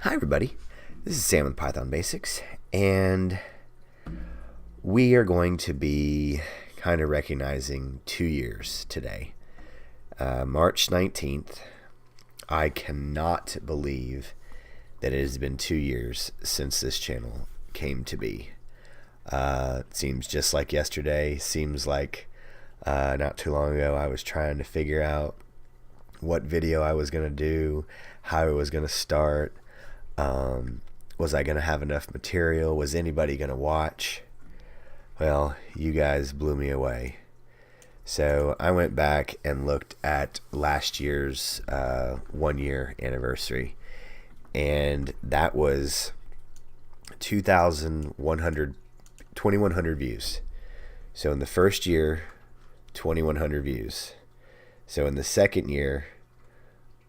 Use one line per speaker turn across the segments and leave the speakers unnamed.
Hi everybody, this is Sam with Python Basics, and we are going to be kind of recognizing 2 years today. March 19th, I cannot believe that it has been 2 years since this channel came to be. It seems just like yesterday, seems like not too long ago I was trying to figure out what video I was going to do, how I was going to start. Was I going to have enough material? Was anybody going to watch? Well, you guys blew me away. So I went back and looked at last year's 1 year anniversary, and that was 2,100 views. So in the first year, 2,100 views. So in the second year,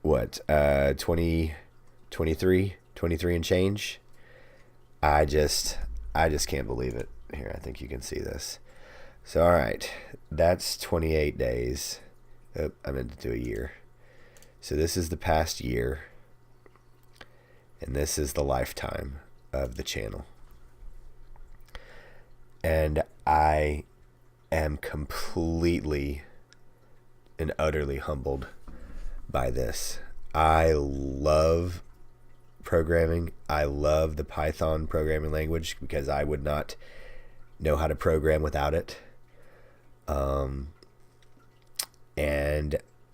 what, 23 and change. I just can't believe it. Here, I think you can see this. So all right, that's 28 days. Oh, I meant to do a year. So this is the past year, and this is the lifetime of the channel. And I am completely and utterly humbled by this. I love programming. I love the Python programming language because I would not know how to program without it. And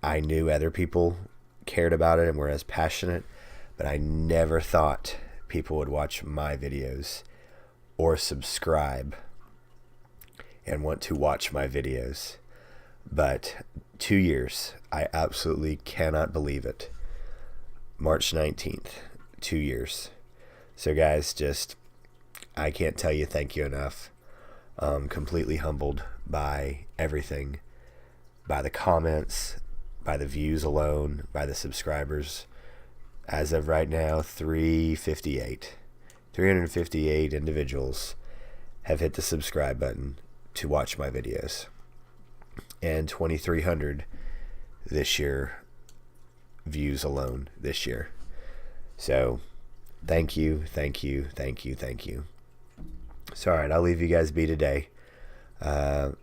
I knew other people cared about it and were as passionate, but I never thought people would watch my videos or subscribe and want to watch my videos. But 2 years, I absolutely cannot believe it. March 19th, 2 years. So guys, I can't tell you thank you enough. Completely humbled by everything, by the comments, by the views alone, by the subscribers. As of right now, 358 individuals have hit the subscribe button to watch my videos, and 2,300 this year views alone this year. So thank you. So all right, I'll leave you guys be today. I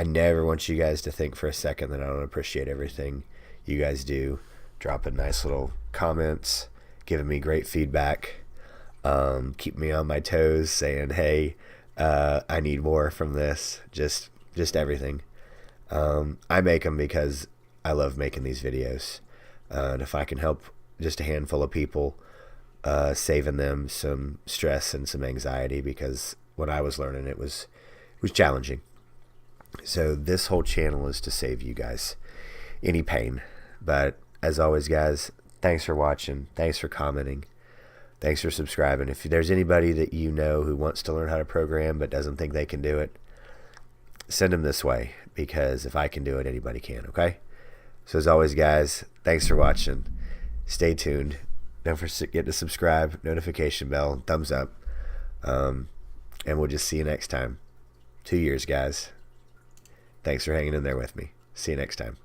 never want you guys to think for a second that I don't appreciate everything you guys do, dropping nice little comments, giving me great feedback, keep me on my toes, saying, hey, I need more from this, just everything. I make them because I love making these videos, and if I can help just a handful of people, saving them some stress and some anxiety, because when I was learning it was challenging. So this whole channel is to save you guys any pain. But as always, guys, thanks for watching, thanks for commenting, thanks for subscribing. If there's anybody that you know who wants to learn how to program but doesn't think they can do it, send them this way, because if I can do it, anybody can. Okay? So as always, guys, thanks for watching. Stay tuned. Don't forget to subscribe, notification bell, thumbs up, and we'll just see you next time. 2 years, guys. Thanks for hanging in there with me. See you next time.